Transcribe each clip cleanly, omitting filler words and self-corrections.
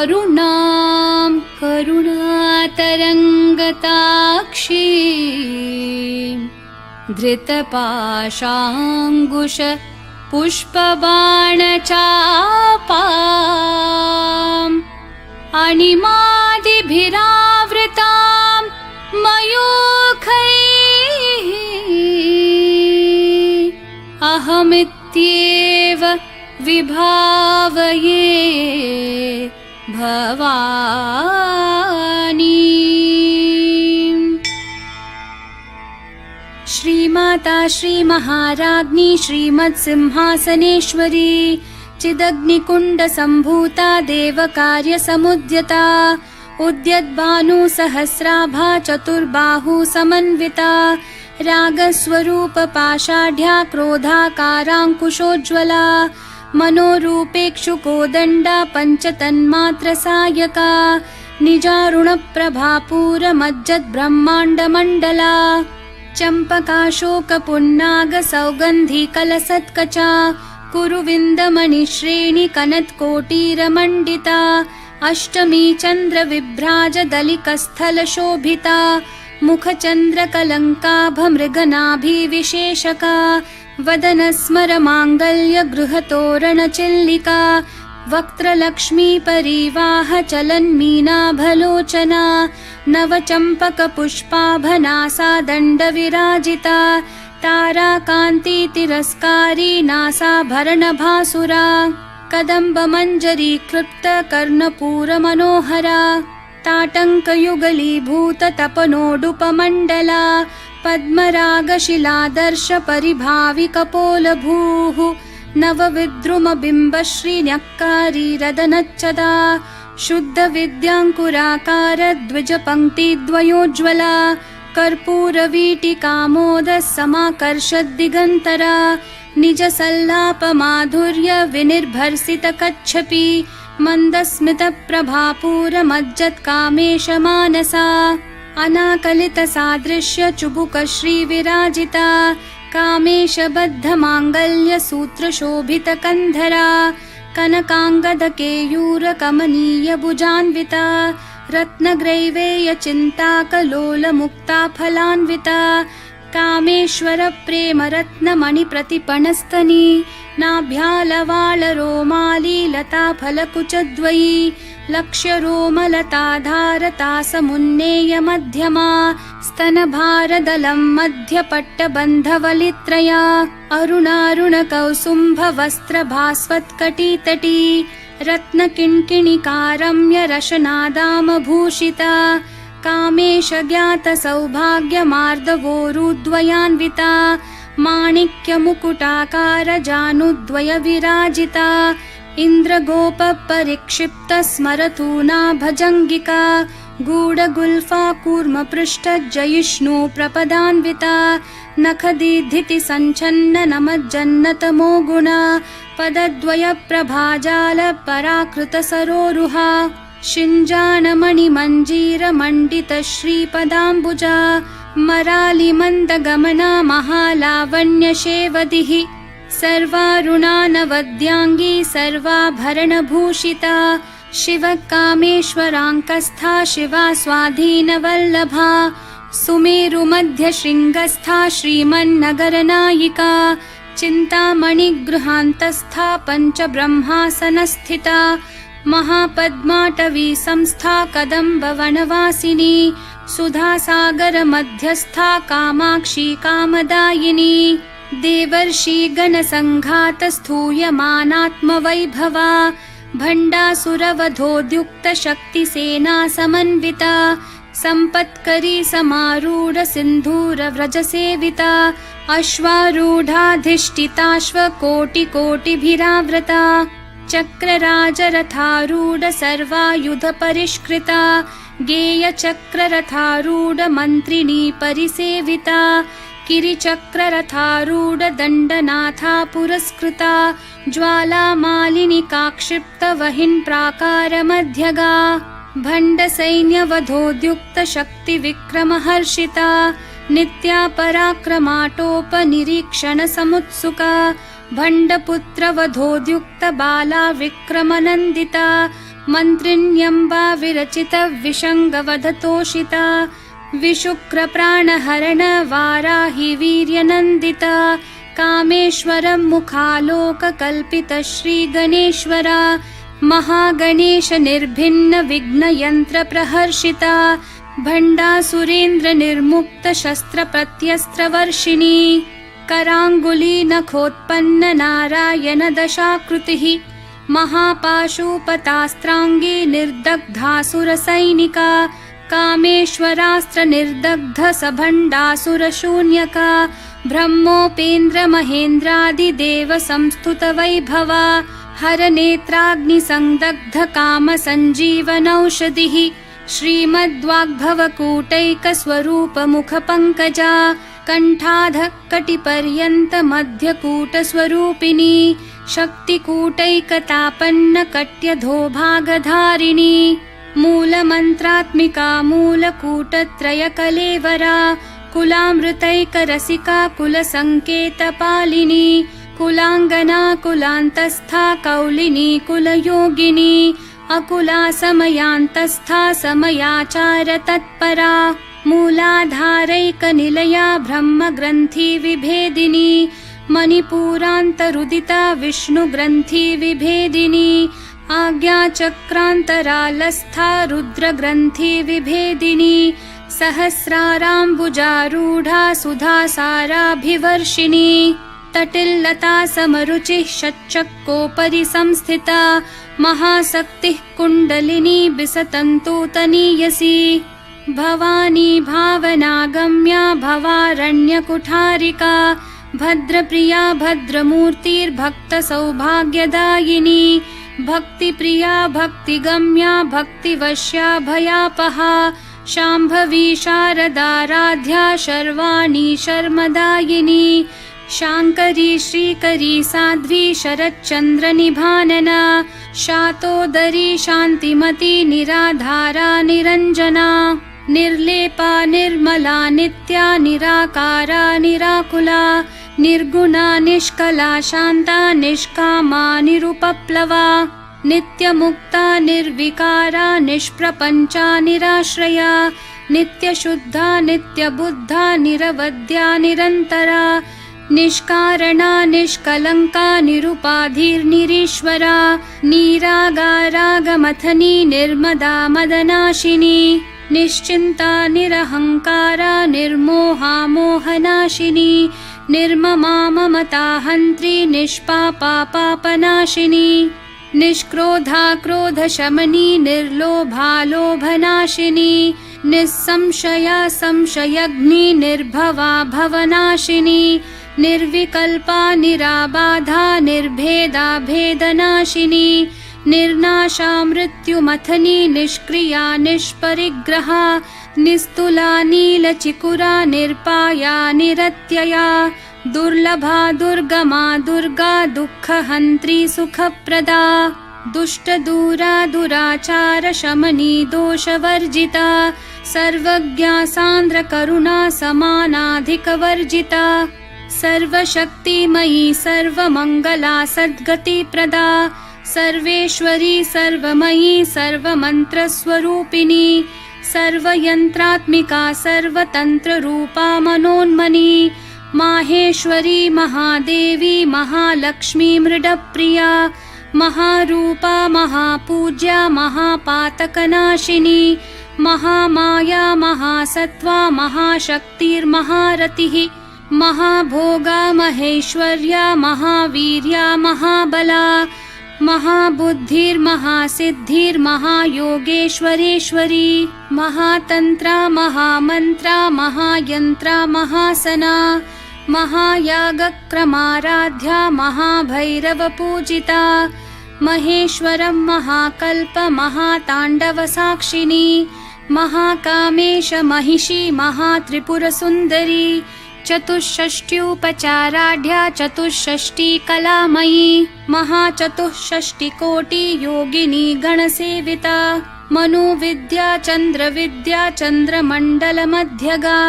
अरुणां करुणातरङ्गताक्षी धृतपाशाङ्कुश पुष्पबाणचापाम् अणिमादिभिरावृतां मयूखैः अहमित्येव विभावये भवानी। श्रीमाता श्रीमहाराज्ञी श्रीमत्सिंहासनेश्वरी चिदग्निकुण्डसम्भूता देवकार्यसमुद्यता उद्यद्भानुसहस्राभा चतुर्बाहुसमन्विता रागस्वरूपपाषाढ्या क्रोधाकाराङ्कुशोज्ज्वला मनोरूपेक्षुकोदण्डा पञ्चतन्मात्रसायका निजारुणप्रभापूरमज्जद्ब्रह्माण्डमण्डला चम्पकाशोकपुन्नागसौगन्धिकलसत्कचा कुरुविन्दमणिश्रेणिकनत्कोटीरमण्डिता अष्टमी चन्द्रविभ्राजदलिकस्थलशोभिता मुखचन्द्रकलङ्काभमृगनाभिविशेषका वदनस्मरमाङ्गल्यगृहतोरणचिल्लिका वक्त्रलक्ष्मीपरीवाहचलन्मीनाभलोचना नवचम्पकपुष्पाभनासा दण्डविराजिता ताराकान्तितिरस्कारी नासाभरणभासुरा कदम्बमञ्जरीकृप्तकर्णपूरमनोहरा ताटङ्कयुगलीभूततपनोडुपमण्डला पद्मरागशिलादर्शपरिभाविकपोलभूः नवविद्रुमबिम्बश्रीन्यक्कारीरदनच्चदा शुद्धविद्याङ्कुराकारद्विजपङ्क्तिद्वयोज्ज्वला कर्पूरवीटिकामोदसमाकर्षद्दिगन्तरा निजसल्लापमाधुर्यविनिर्भर्सितकच्छपि मन्दस्मितप्रभापूरमज्जत्कामेशमानसा अनाकलितसादृश्यचुबुकश्रीविराजिता कामेशबद्धमाङ्गल्यसूत्रशोभितकन्धरा कनकाङ्गदकेयूरकमनीयभुजान्विता रत्नग्रैवेयचिन्ताकलोलमुक्ताफलान्विता कामेश्वरप्रेमरत्नमणिप्रतिपणस्तनी नाभ्यालवालरोमालीलताफलकुचद्वयी लक्ष्यरोमलताधारतासमुन्नेयमध्यमा स्तनभारदलं मध्यपट्टबन्धवलित्रया अरुणारुणकौसुम्भवस्त्रभास्वत्कटितटी रत्नकिङ्किणिकारम्यरशनादामभूषिता कामेशज्ञातसौभाग्यमार्दवोरुद्वयान्विता माणिक्यमुकुटाकारजानुद्वयविराजिता इन्द्रगोपपरिक्षिप्तस्मरतूना भजङ्गिका गूढगुल्फा कूर्मपृष्ठजयिष्णु प्रपदान्विता नखदीधितिसञ्छन्ननमज्जन्नतमो गुणा पदद्वयप्रभाजालपराकृतसरोरुहा शिञ्जानमणिमञ्जीरमण्डितश्रीपदाम्बुजा मरालिमन्दगमना महालावण्यशेवदिः सर्वारुणानवद्याङ्गी सर्वाभरणभूषिता शिवकामेश्वराङ्कस्था शिवा स्वाधीनवल्लभा सुमेरुमध्यशृङ्गस्था श्रीमन्नगरनायिका चिन्तामणिगृहान्तस्था पञ्चब्रह्मासनस्थिता महापद्माटवी संस्था कदम्बवनवासिनी सुधासागरमध्यस्था कामाक्षी कामदायिनी देवर्षिगणसङ्घातस्थूयमानात्मवैभवा भण्डासुरवधोद्युक्तशक्तिसेना समन्विता सम्पत्करी समारूढसिन्धूरव्रजसेविता अश्वारूढाधिष्ठिताश्वकोटिकोटिभिरावृता चक्रराजरथारूढ सर्वायुधपरिष्कृता गेयचक्ररथारूढमन्त्रिणी परिसेविता किरिचक्ररथारूढ दण्डनाथा पुरस्कृता ज्वालामालिनिकाक्षिप्तवहिन्प्राकारमध्यगा भण्डसैन्यवधोद्युक्तशक्तिविक्रमहर्षिता नित्या पराक्रमाटोपनिरीक्षणसमुत्सुका भण्डपुत्रवधोद्युक्तबाला विक्रमनन्दिता मन्त्रिण्यम्बा विरचित विषङ्गवधतोषिता विशुक्रप्राणहरण वाराहि वीर्यनन्दिता कामेश्वरं मुखालोककल्पित श्रीगणेश्वरा महागणेश निर्भिन्न विघ्नयन्त्र प्रहर्षिता भण्डासुरेन्द्र निर्मुक्त शस्त्र प्रत्यस्त्रवर्षिणी कराङ्गुली नखोत्पन्न नारायण दशाकृतिः महापाशुपतास्त्राङ्गी निर्दग्धासुरसैनिका कामेश्वरास्त्र निर्दग्ध सभण्डासुरशून्यका ब्रह्मोपेन्द्र महेन्द्रादिदेव संस्तुत वैभवा हरनेत्राग्निसंदग्ध काम सञ्जीवनौषधिः श्रीमद्वाग्भवकूटैकस्वरूप मुखपङ्कजा कण्ठाध कटिपर्यन्त मध्यकूटस्वरूपिणी शक्तिकूटैकतापन्न कट्यधोभागधारिणी मूलमन्त्रात्मिका मूलकूटत्रयकलेवरा कुलामृतैकरसिका कुलसङ्केतपालिनी कुलाङ्गना कुलान्तस्था कौलिनी कुलयोगिनी अकुला समयान्तस्था समयाचार तत्परा मूलाधारैकनिलया ब्रह्मग्रन्थि विभेदिनी मणिपूरान्तरुदिता विष्णुग्रन्थि विभेदिनी आज्ञाचक्रान्तरालस्था रुद्रग्रन्थि विभेदिनी सहस्राराम्बुजारूढा सुधासाराभिवर्षिणी तटिल्लता समरुचिः षट्चक्रोपरि संस्थिता महाशक्तिः कुण्डलिनी बिसतन्तूतनीयसी भवानी भावनागम्या भवारण्यकुठारिका भद्रप्रिया भद्रमूर्तिर्भक्तसौभाग्यदायिनी भक्तिप्रिया भक्तिगम्या भक्तिवश्या भयापहा शाम्भवी शारदाराध्या शर्वाणी शर्मदायिनी शाङ्करी श्रीकरी साध्वी शरच्चन्द्रनिभानना शातोदरी शान्तिमती निराधारा निरञ्जना निर्लेपा निर्मला नित्या निराकारा निराकुला निर्गुणा निष्कला शान्ता निष्कामा निरुपप्लवा नित्यमुक्ता निर्विकारा निष्प्रपञ्चा निराश्रया नित्यशुद्धा नित्यबुद्धा निरवद्या निरन्तरा निष्कारणा निष्कलङ्का निरुपाधिर्निरीश्वरा निरागारागमथनी निर्मदा मदनाशिनी निश्चिन्ता निरहङ्कारा निर्मोहा मोहनाशिनी निर्ममा ममता हन्त्री निष्पापा पापनाशिनी निष्क्रोधा क्रोधशमनी निर्लोभा लोभनाशिनी निस्संशया संशयग्नि निर्भवा भवनाशिनी निर्विकल्पा निराबाधा निर्भेदा भेदनाशिनी निर्नाशा मृत्युमथनी निष्क्रिया निष्परिग्रहा निस्तुला नीलचिकुरा निर्पाया निरत्यया दुर्लभा दुर्गमा दुर्गा दुःखहन्त्री सुखप्रदा दुष्टदूरा दुराचार शमनी दोषवर्जिता सर्वज्ञा सान्द्रकरुणा समानाधिकवर्जिता सर्वशक्तिमयी सर्वमङ्गला सद्गतिप्रदा सर्वेश्वरी सर्वमयी सर्वमन्त्रस्वरूपिणी सर्वयन्त्रात्मिका सर्वतन्त्ररूपा मनोन्मनी माहेश्वरी महादेवी महालक्ष्मी मृडप्रिया महारूपा महापूज्या महापातकनाशिनी महामाया महासत्त्वा महाशक्तिर्महारतिः महाभोगा महेश्वर्या महावीर्या महाबला महाबुद्धिर्महासिद्धिर्महायोगेश्वरेश्वरी महातन्त्रा महामन्त्रा महायन्त्रा महासना महायागक्रमाराध्या महाभैरवपूजिता महेश्वरं महाकल्प महाताण्डवसाक्षिणी महाकामेश महिषी महात्रिपुरसुन्दरी चतुष्षष्ट्युपचाराढ्या चतुष्षष्टिकलामयी महाचतुष्षष्टिकोटि योगिनी गणसेविता मनुविद्या चन्द्रविद्या चन्द्रमण्डलमध्यगा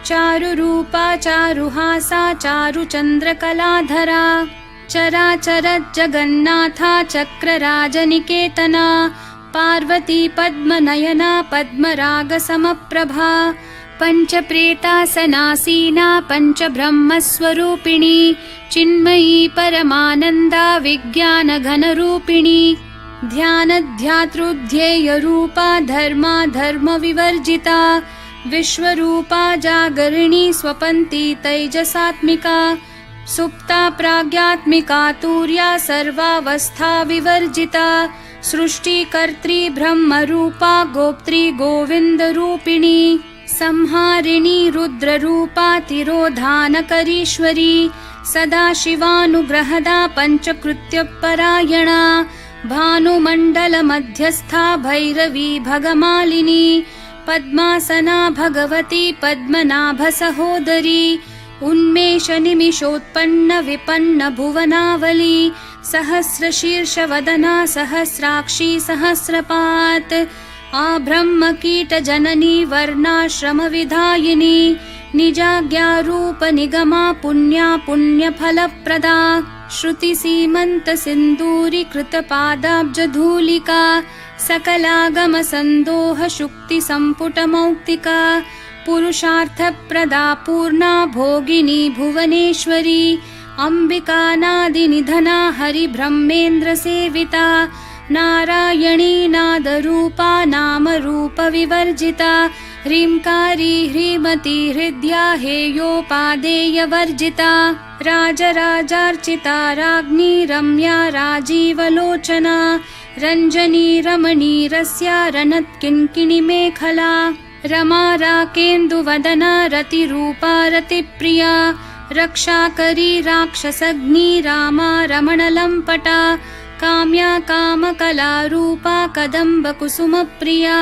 चारुरूपा चारुहासा चारुचन्द्रकलाधरा चराचर जगन्नाथा चक्रराजनिकेतना पार्वती पद्मनयना पद्मरागसमप्रभा पञ्चप्रेतासनासीना पञ्चब्रह्मस्वरूपिणी चिन्मयी परमानन्दा विज्ञानघनरूपिणी ध्यानध्यातृध्येयरूपा धर्मा धर्मविवर्जिता विश्वरूपा जागरिणी स्वपन्ती तैजसात्मिका सुप्ता प्राज्ञात्मिका तुर्या सर्वावस्था विवर्जिता सृष्टिकर्त्री ब्रह्मरूपा गोप्त्री गोविन्दरूपिणी संहारिणी रुद्ररूपा तिरोधानकरीश्वरी सदाशिवानुग्रहदा पञ्चकृत्यपरायणा भानुमण्डलमध्यस्था भैरवी भगमालिनी पद्मासना भगवती पद्मनाभसहोदरी उन्मेषनिमिषोत्पन्न विपन्न भुवनावली सहस्रशीर्षवदना सहस्राक्षी सहस्रपात् आब्रह्मकीटजननी वर्णाश्रमविधायिनी निजाज्ञारूपनिगमा पुण्या पुण्यफलप्रदा श्रुतिसीमन्तसिन्दूरीकृतपादाब्जधूलिका सकलागमसन्दोहशुक्तिसम्पुटमौक्तिका पुरुषार्थप्रदा पूर्णा भोगिनी भुवनेश्वरी अम्बिकानादिनिधना हरिब्रह्मेन्द्रसेविता नारायणी नादरूपा नामरूपविवर्जिता ह्रींकारी ह्रीमती हृद्या हेयोपादेयवर्जिता राजराजार्चिता राज्ञी रम्या राजीवलोचना रञ्जनी रमणीरस्या रनत्किङ्किणीमेखला रमा राकेन्दुवदना रतिरूपा रतिप्रिया रक्षाकरी राक्षसग्नी रामा रमणलम्पटा काम्या कामकलारूपा कदम्बकुसुमप्रिया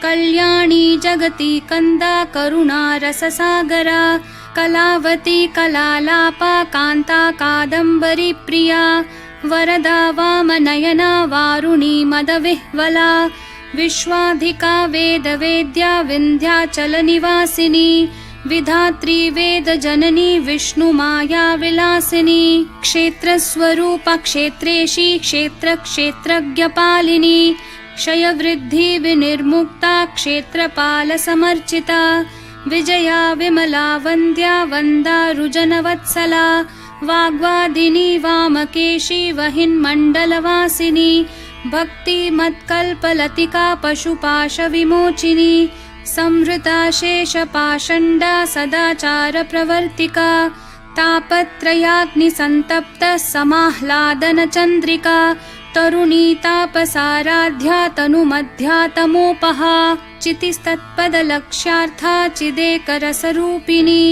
कल्याणी जगती कन्दा करुणा रससागरा कलावती कलालापा कान्ता कादम्बरी प्रिया वरदा वामनयना वारुणी मदविह्वला विश्वाधिका वेदवेद्या विन्ध्याचलनिवासिनी विधात्री वेदजननी विष्णुमाया विलासिनी क्षेत्रस्वरूपा क्षेत्रेशी क्षेत्रक्षेत्रज्ञपालिनी क्षयवृद्धि विनिर्मुक्ता क्षेत्रपालसमर्चिता विजया विमला वन्द्या वन्दारुजनवत्सला वाग्वादिनी वामकेशी वहिन्मण्डलवासिनी भक्तिमत्कल्पलतिका पशुपाशविमोचिनी संहृता शेषपाषण्डा सदाचारप्रवर्तिका तापत्रयाग्निसन्तप्तः समाह्लादनचन्द्रिका तरुणी तापसाराध्या तनुमध्या तमोपहा चितिस्तत्पदलक्ष्यार्था चिदेकरसरूपिणी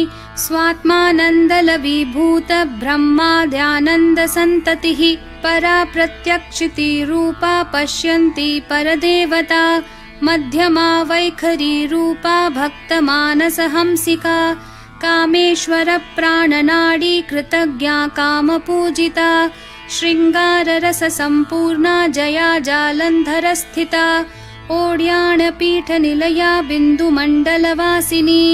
स्वात्मानन्दलवीभूत ब्रह्माद्यानन्दसन्ततिः परा प्रत्यक्षितिरूपा पश्यन्ती परदेवता मध्यमा वैखरी रूपा भक्तमानसहंसिका कामेश्वरप्राणनाडी कृतज्ञा कामपूजिता शृङ्गाररससम्पूर्णा जया जालन्धरस्थिता ओड्याणपीठनिलया बिन्दुमण्डलवासिनी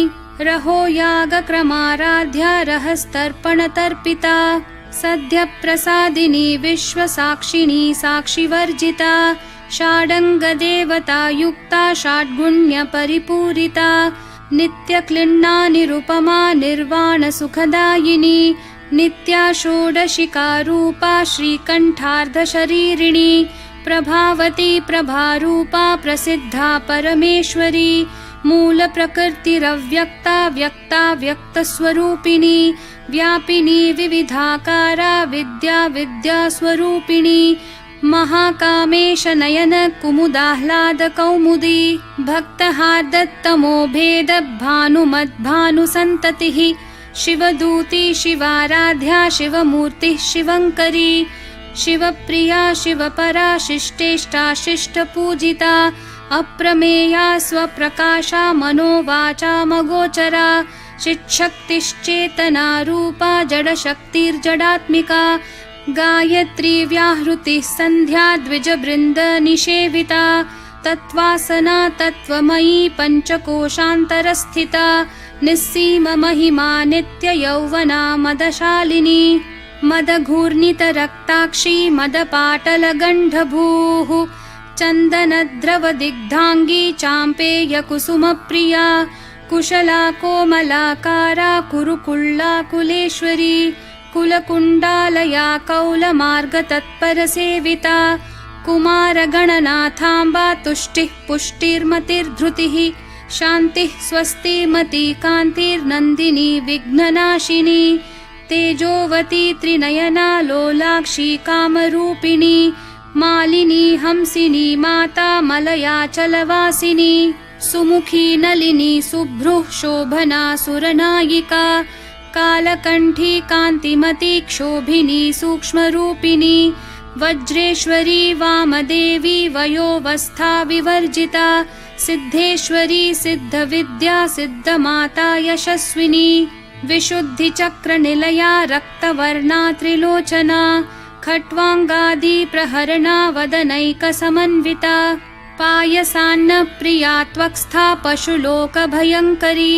रहो यागक्रमाराध्या रहस्तर्पणतर्पिता सद्यप्रसादिनी विश्वसाक्षिणी साक्षिवर्जिता षाडङ्गदेवतायुक्ता षड्गुण्यपरिपूरिता नित्यक्लिन्ना निरुपमा निर्वाणसुखदायिनी नित्या षोडशिकारूपा श्रीकण्ठार्धशरीरिणी प्रभावती प्रभारूपा प्रसिद्धा परमेश्वरी मूलप्रकृतिरव्यक्ता व्यक्ता व्यक्तस्वरूपिणी व्यापिनी विविधाकारा विद्या विद्यास्वरूपिणी महाकामेशनयन कुमुदाह्लादकौमुदी भक्तहार्दत्तमो भेद भानुमद्भानुसन्ततिः शिवदूती शिवाराध्या शिवमूर्तिः शिवङ्करी शिवप्रिया शिवपरा शिष्टेष्टा शिष्टपूजिता अप्रमेया स्वप्रकाशा मनोवाचामगोचरा चिच्छक्तिश्चेतना रूपा जडशक्तिर्जडात्मिका गायत्री व्याहृतिः सन्ध्या द्विजवृन्दनिषेविता तत्त्वासना तत्त्वमयी पञ्चकोशान्तरस्थिता निस्सीममहिमा नित्ययौवना मदशालिनी मदघूर्णितरक्ताक्षी मदपाटलगण्डभूः चन्दनद्रवदिग्धाङ्गी चाम्पेयकुसुमप्रिया कुशला कोमलाकारा कुरुकुल्लाकुलेश्वरी कुलकुण्डालया कौलमार्गतत्परसेविता कुमारगणनाथाम्बा तुष्टिः पुष्टिर्मतिर्धृतिः शान्तिः स्वस्तिमती कान्तिर्नन्दिनी विघ्ननाशिनी तेजोवती त्रिनयना लोलाक्षी कामरूपिणी मालिनी हंसिनी माता मलयाचलवासिनी सुमुखी नलिनी शुभ्रुः शोभना सुरनायिका कालकण्ठी कान्तिमती क्षोभिनी सूक्ष्मरूपिणी वज्रेश्वरी वामदेवी वयोवस्था विवर्जिता सिद्धेश्वरी सिद्धविद्या सिद्धमाता यशस्विनी विशुद्धिचक्रनिलया रक्तवर्णा त्रिलोचना खट्वाङ्गादि प्रहरणा वदनैकसमन्विता पायसान्नप्रिया त्वक्स्था पशुलोकभयङ्करी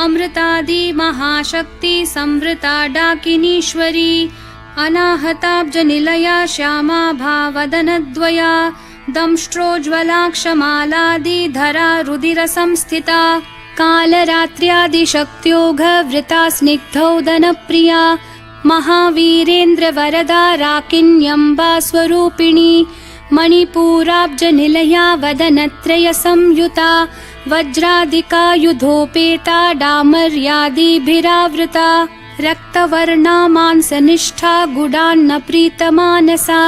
अमृतादि महाशक्ति संवृता डाकिनीश्वरी अनाहताब्जनिलया श्यामा भावदनद्वया दंष्ट्रोज्ज्वलाक्षमालादिधरा रुधिरसंस्थिता कालरात्र्यादिशक्त्योघवृता स्निग्धौदनप्रिया महावीरेन्द्रवरदा राकिन्यम्बा स्वरूपिणी मणिपूराब्जनिलया वदनत्रयसंयुता वज्रादिकायुधोपेता डामर्यादिभिरावृता रक्तवर्णा मांसनिष्ठा गुडान्नप्रीतमानसा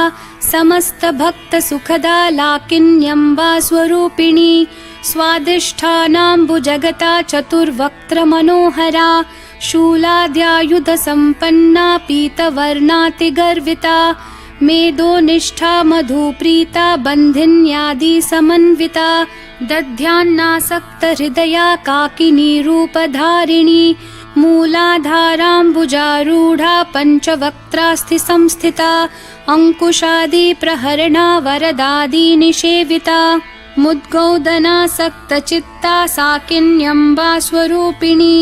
समस्तभक्तसुखदा लाकिन्यम्बा स्वरूपिणी स्वादिष्ठानाम्बुजगता चतुर्वक्त्रमनोहरा शूलाद्यायुधसम्पन्ना पीतवर्णातिगर्विता मेदोनिष्ठा मधुप्रीता बन्धिन्यादिसमन्विता दध्यान्नासक्तहृदया काकिनी रूपधारिणी मूलाधाराम्बुजारूढा पञ्चवक्त्रास्थिसंस्थिता अङ्कुशादिप्रहरणा वरदादिनिषेविता मुद्गौदनासक्तचित्ता साकिन्यम्बा स्वरूपिणी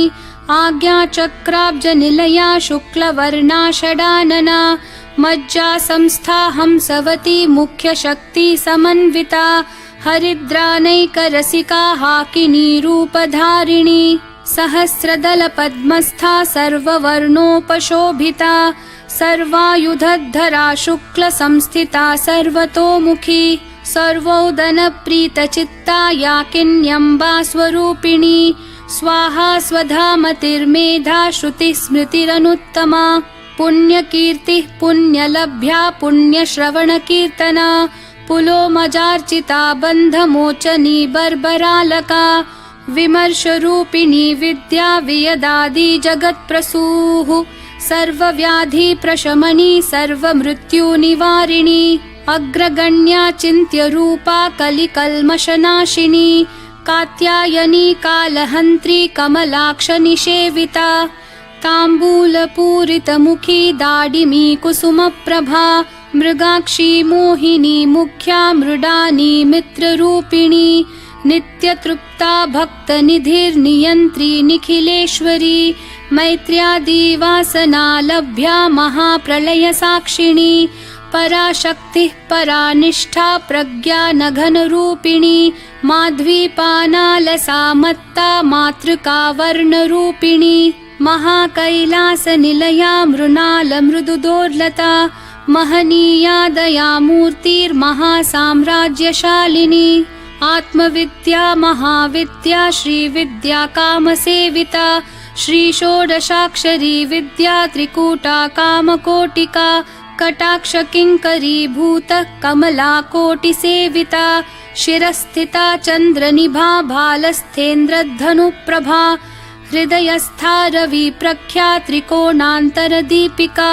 आज्ञाचक्राब्जनिलया शुक्लवर्णा षडानना मज्जा संस्था हंसवती मुख्यशक्तिसमन्विता हरिद्रानैकरसिका हाकिनी रूपधारिणी सहस्रदलपद्मस्था सर्ववर्णोपशोभिता सर्वायुधधरा शुक्लसंस्थिता सर्वतोमुखी सर्वोदनप्रीतचित्ता याकिन्यम्बा स्वरूपिणी स्वाहा स्वधामतिर्मेधा श्रुतिस्मृतिरनुत्तमा पुण्यकीर्तिः पुण्यलभ्या पुण्यश्रवणकीर्तना पुलोमजार्चिता बन्धमोचनी बर्बरालका विमर्शरूपिणी विद्या वियदादि जगत्प्रसूः सर्वव्याधिप्रशमनी सर्वमृत्युनिवारिणी अग्रगण्या चिन्त्यरूपा कलिकल्मषनाशिनी कात्यायनी कालहन्त्री कमलाक्षनिषेविता ताम्बूलपूरितमुखी दाडिमी कुसुमप्रभा मृगाक्षी मोहिनी मुख्या मृडानी मित्ररूपिणी नित्यतृप्ता भक्तनिधिर्नियन्त्री निखिलेश्वरी मैत्र्यादिवासना लभ्या महाप्रलयसाक्षिणी पराशक्तिः परानिष्ठा प्रज्ञा नघनरूपिणी माध्वीपानालसा मत्ता मातृका वर्णरूपिणी महाकैलासनिलया मृणालमृदुदोर्लता महनीया दयामूर्तिर्महासाम्राज्यशालिनी आत्मविद्या महाविद्या श्रीविद्या कामसेविता श्रीषोडशाक्षरी विद्या त्रिकूटा कामकोटिका कटाक्षकिङ्करीभूत कमलाकोटिसेविता शिरस्थिता चन्द्रनिभा भालस्थेन्द्रधनुप्रभा हृदयस्था रविप्रख्या त्रिकोणान्तरदीपिका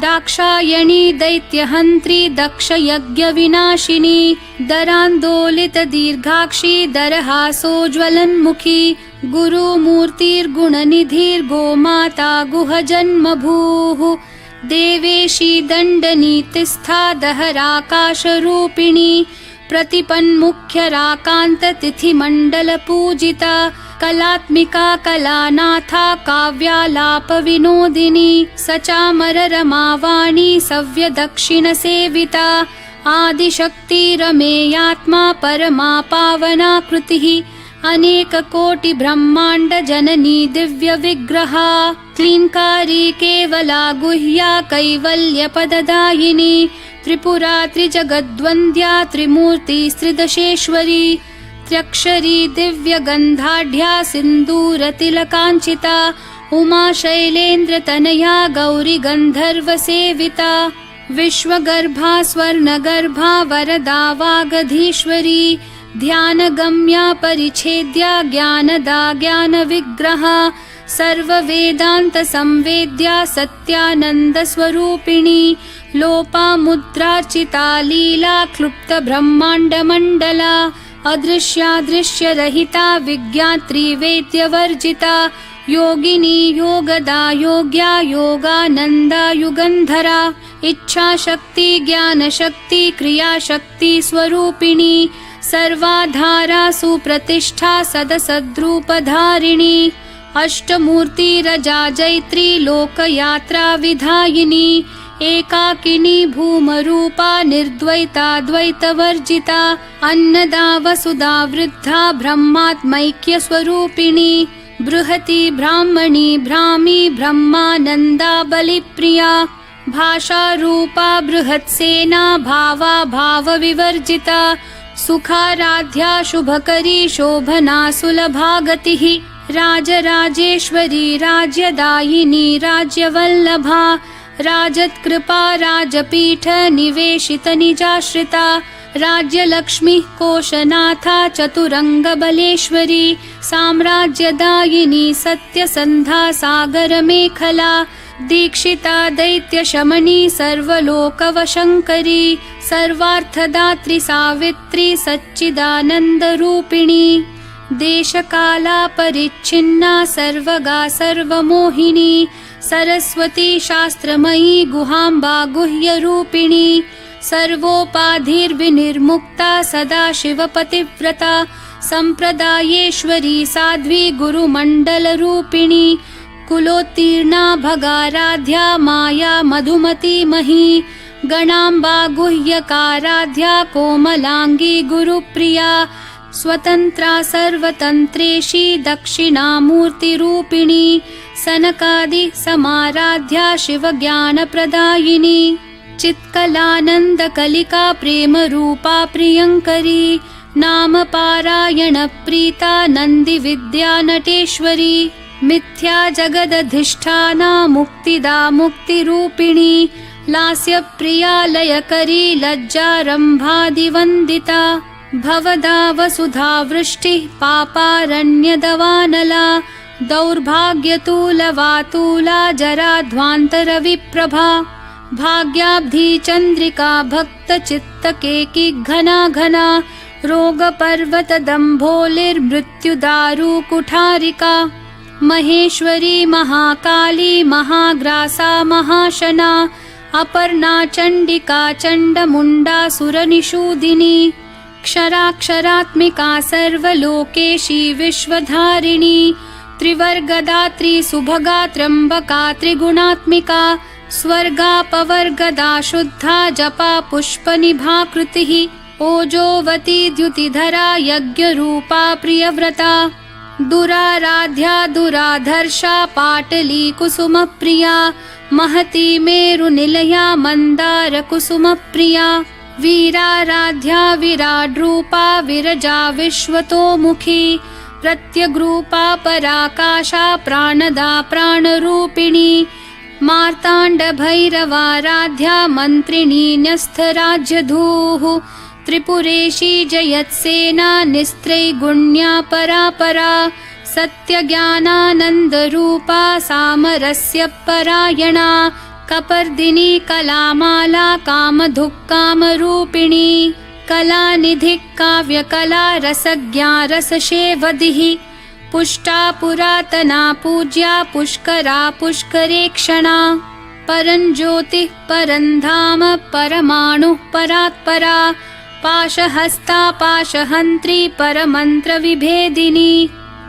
दाक्षायणी दैत्यहन्त्री दक्षयज्ञविनाशिनी दरान्दोलितदीर्घाक्षी दरहासोज्ज्वलन्मुखी गुरुमूर्तिर्गुणनिधिर्गोमाता गुहजन्मभूः देवेशी दण्डनीतिस्था दहराकाशरूपिणी प्रतिपन्मुख्यराकान्ततिथिमण्डलपूजिता कलात्मिका कलानाथा काव्यालापविनोदिनी सचामररमावाणी सव्यदक्षिणसेविता आदिशक्तिरमेयात्मा परमा पावना कृतिः अनेककोटि ब्रह्माण्ड जननी दिव्य विग्रहा क्लींकारी केवला गुह्या कैवल्यपददायिनी त्रिपुरा त्रिजगद्वन्द्या त्रिमूर्ति त्रिदशेश्वरी त्र्यक्षरी दिव्यगन्धाढ्या सिन्दूरतिलकाञ्चिता उमा शैलेन्द्रतनया गौरी गन्धर्वसेविता विश्वगर्भा स्वर्णगर्भा वरदा वागधीश्वरी ध्यानगम्या परिच्छेद्या ज्ञानदा ज्ञानविग्रहा सर्ववेदान्तसंवेद्या सत्यानन्दस्वरूपिणी लोपामुद्रार्चिता लीला क्लुप्तब्रह्माण्डमण्डला अदृश्यादृश्यरहिता विज्ञात्री वेद्यवर्जिता योगिनी योगदा योग्या योगानन्दा युगन्धरा इच्छाशक्ति ज्ञानशक्ति क्रियाशक्ति स्वरूपिणी सर्वाधारा सुप्रतिष्ठा सदसद्रूपधारिणी अष्टमूर्तिरजा जैत्री लोकयात्रा विधायिनी एकाकिनी भूमरूपा निर्द्वैता द्वैतवर्जिता अन्नदा वसुधा वृद्धा ब्रह्मात्मैक्यस्वरूपिणी बृहती ब्राह्मणी भ्रामी ब्रह्मानन्दा बलिप्रिया भाषारूपा बृहत्सेना भावा भावविवर्जिता सुखाराध्या शुभकरी शोभना सुलभागतिः राजराजेश्वरी राज्यदायिनी राज्यवल्लभा राजत्कृपा राजपीठ निवेशित निजाश्रिता राज्यलक्ष्मी कोशनाथा चतुरंगबलेश्वरी साम्राज्यदायिनी सत्यसन्धा सागरमेखला दीक्षिता दैत्यशमनी सर्वलोकवशङ्करी सर्वार्थदात्री सावित्री सच्चिदानन्दरूपिणी देशकाला परिच्छिन्ना सर्वगा सर्वमोहिनी सरस्वती शास्त्रमयी गुहाम्बा गुह्यरूपिणी सर्वोपाधिर्विनिर्मुक्ता सदाशिवपतिव्रता सम्प्रदायेश्वरी साध्वी गुरुमण्डलरूपिणी कुलोत्तीर्णा भगाराध्या माया मधुमती मही गणाम्बा गुह्यकाराध्या कोमलांगी गुरुप्रिया स्वतंत्रा सर्वतंत्रेशी दक्षिणामूर्तिरूपिणी सनकादि समाराध्या शिवज्ञानप्रदायिनी चित्कलानन्दकलिका प्रेमरूपा प्रियङ्करी नाम पारायण प्रीता नन्दिविद्या नटेश्वरी मिथ्या जगदधिष्ठाना मुक्तिदा मुक्तिरूपिणी लास्यप्रिया लयकरी लज्जारम्भादिवन्दिता भवदा वसुधा वृष्टिः पापारण्यदवानला दौर्भाग्यतूलवातूला जराध्वान्तरविप्रभा भाग्याब्धी चन्द्रिका भक्तचित्तकेकी घना घना रोगपर्वतदम्भोलिर्मृत्युदारुकुठारिका महेश्वरी महाकाली महाग्रासा महाशना अपर्णा चण्डिका चण्डमुण्डा सुरनिषूदिनी क्षराक्षरात्मिका सर्वलोकेशी विश्वधारिणी त्रिवर्गदात्री सुभगा त्र्यम्बका त्रिगुणात्मिका स्वर्गापवर्गदा शुद्धा जपा पुष्पनिभाकृतिः ओजोवती द्युतिधरा यज्ञरूपा प्रियव्रता दुराराध्या दुराधर्षा पाटली कुसुमप्रिया महती मेरुनिलया मन्दारकुसुमप्रिया वीराराध्या विराड्रूपा विरजा विश्वतोमुखी प्रत्यग्रूपा पराकाशा प्राणदा प्राणरूपिणी मार्ताण्डभैरवाराध्या मन्त्रिणी न्यस्थराज्यधूः त्रिपुरेशी जयत्सेना निस्त्रैगुण्या परापरा सत्यज्ञानानन्दरूपा सामरस्य परायणा कपर्दिनी कलामाला कामधुक्कामरूपिणी कलानिधिः काव्यकला रसज्ञा रसशेवधिः पुष्टा पुरातना पूज्या पुष्करा पुष्करेक्षणा परञ्ज्योतिः परन्धाम परमाणुः परात्परा पाशहस्ता पाशहन्त्री परमन्त्रविभेदिनी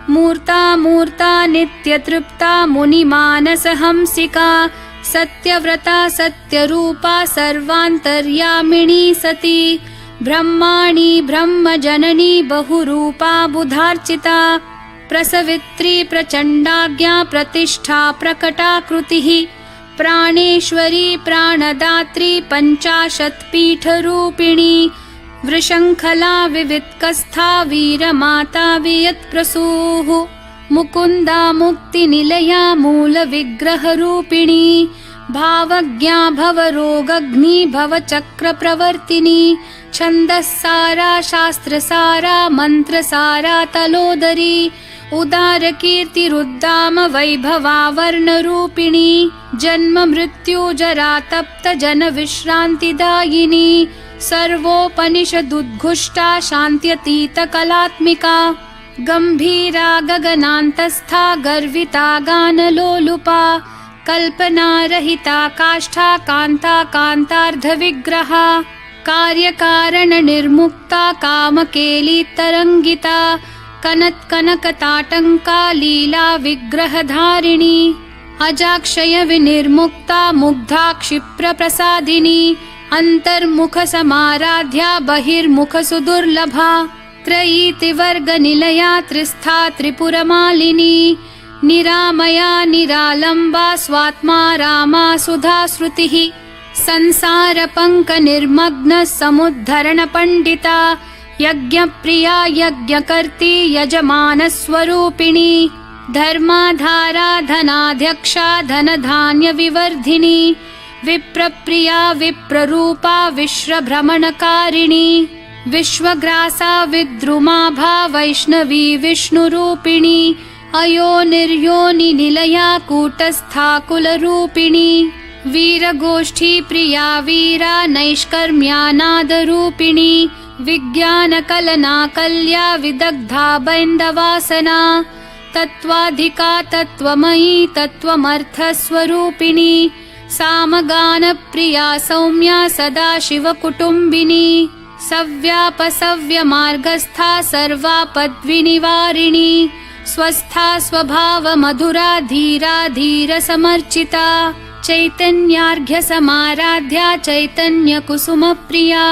मूर्ता मूर्ता नित्यतृप्ता मुनिमानसहंसिका सत्यव्रता सत्यरूपा सर्वान्तर्यामिणी सती ब्रह्माणि ब्रह्मजननी बहुरूपा बुधार्चिता प्रसवित्री प्रचण्डाज्ञा प्रतिष्ठा प्रकटाकृतिः प्राणेश्वरी प्राणदात्री पञ्चाशत्पीठरूपिणी वृषङ्खला विवित्कस्था वीरमाता वियत्प्रसूः मुकुन्दा मुक्तिनिलया मूलविग्रहरूपिणी भावज्ञा भवरोगग्नि भवचक्रप्रवर्तिनी छन्दस्सारा शास्त्रसारा मन्त्रसारा तलोदरी उदारकीर्तिरुद्दाम वैभवा वर्णरूपिणी जन्म मृत्यु जरा तप्त जन विश्रान्तिदायिनी सर्वोपनिषदुद्घुष्टा शान्त्यतीत कलात्मिका गम्भीरा गगनान्तस्था गर्विता गानलोलुपा कल्पनारहिता काष्ठा कान्ता कान्तार्धविग्रहा कार्यकारणनिर्मुक्ता कामकेली तरङ्गिता कनत्कनकताटङ्का लीला विग्रहधारिणी अजाक्षय विनिर्मुक्ता मुग्धा क्षिप्रप्रसादिनी अन्तर्मुखसमाराध्या बहिर्मुखसुदुर्लभा त्रयीतिवर्गनिलया त्रिस्था त्रिपुरमालिनी निरामया निरालम्बा स्वात्मा रामा सुधाश्रुतिः संसारपङ्कनिर्मग्न समुद्धरणपण्डिता यज्ञप्रिया यज्ञकर्त्री यजमानस्वरूपिणी धर्माधारा धनाध्यक्षा धनधान्यविवर्धिनी विप्रप्रिया विप्ररूपा विश्वभ्रमणकारिणी विश्वग्रासा विद्रुमाभा वैष्णवी विष्णुरूपिणी अयोनिर्योनिनिलया कूटस्था कुलरूपिणी वीरगोष्ठी प्रिया वीरा नैष्कर्म्यानादरूपिणी विज्ञानकलनाकल्या विदग्धा बैन्दवासना तत्त्वाधिका तत्त्वमयी तत्त्वमर्थस्वरूपिणी सामगानप्रिया सौम्या सदाशिवकुटुम्बिनी सव्यापसव्यमार्गस्था सर्वापद्विनिवारिणी स्वस्था स्वभावमधुरा धीरा धीरसमर्चिता चैतन्यार्घ्यसमाराध्या चैतन्यकुसुमप्रिया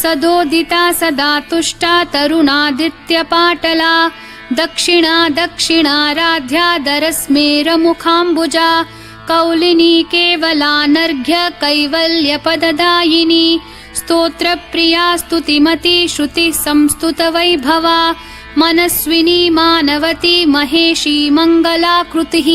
सदोदिता सदा तुष्टा तरुणादित्यपाटला दक्षिणा दक्षिणाराध्या दरस्मेरमुखाम्बुजा कौलिनी केवलानर्घ्य कैवल्यपददायिनी स्तोत्रप्रिया स्तुतिमती श्रुतिः संस्तुतवैभवा मनस्विनी मानवती महेशी मङ्गलाकृतिः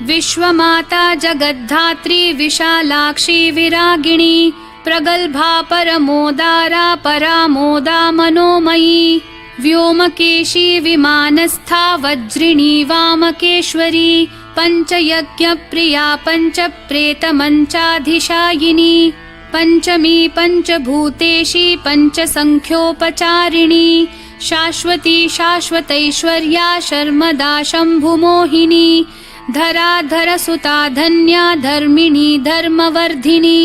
विश्वमाता जगद्धात्री विशालाक्षी विरागिणी प्रगल्भा परमोदारा परामोदा मनोमयी व्योमकेशी विमानस्था वज्रिणी वामकेश्वरी पञ्चयज्ञप्रिया पञ्चप्रेतमञ्चाधिशायिनी पञ्चमी पञ्चभूतेशी पञ्चसङ्ख्योपचारिणी शाश्वती शाश्वतैश्वर्या शर्मदा शम्भुमोहिनी धराधरसुता धन्या धर्मिणी धर्मवर्धिनी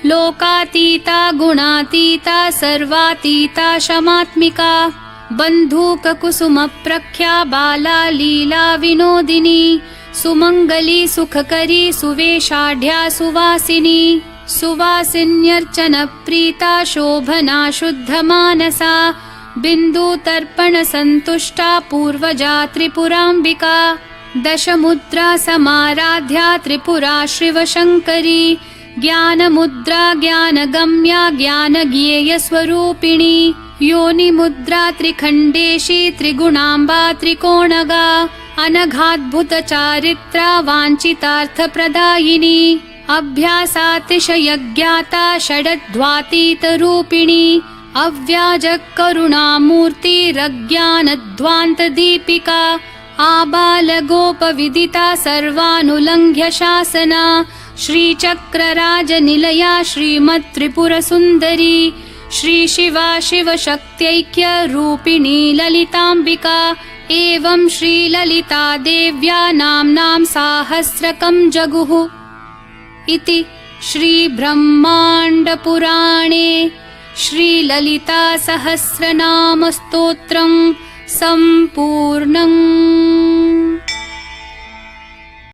लोकातीता गुणातीता सर्वातीता शमात्मिका बन्धूककुसुमप्रख्या बाला लीला विनोदिनी सुमङ्गली सुखकरी सुवेशाढ्या सुवासिनी सुवासिन्यर्चनप्रीता शोभना शुद्धमानसा बिन्दुतर्पणसन्तुष्टा पूर्वजा त्रिपुराम्बिका दशमुद्रा समाराध्या त्रिपुरा शिवशङ्करी ज्ञानमुद्रा ज्ञानगम्या ज्ञानज्ञेयस्वरूपिणी योनिमुद्रा त्रिखण्डेशी त्रिगुणाम्बा त्रिकोणगा अनघाद्भुतचारित्रा वाञ्छितार्थप्रदायिनी अभ्यासातिशयज्ञाता षडध्वातीतरूपिणी अव्याजकरुणामूर्तिरज्ञानध्वान्तदीपिका आबालगोपविदिता सर्वानुलङ्घ्य शासना श्रीचक्रराजनिलया श्रीमत्त्रिपुरसुन्दरी श्रीशिवा शिवशक्त्यैक्यरूपिणी ललिताम्बिका एवं श्रीललिता देव्या नाम्नां साहस्रकं जगुः इति श्रीब्रह्माण्डपुराणे श्रीललितासहस्रनामस्तोत्रं सम्पूर्णम्।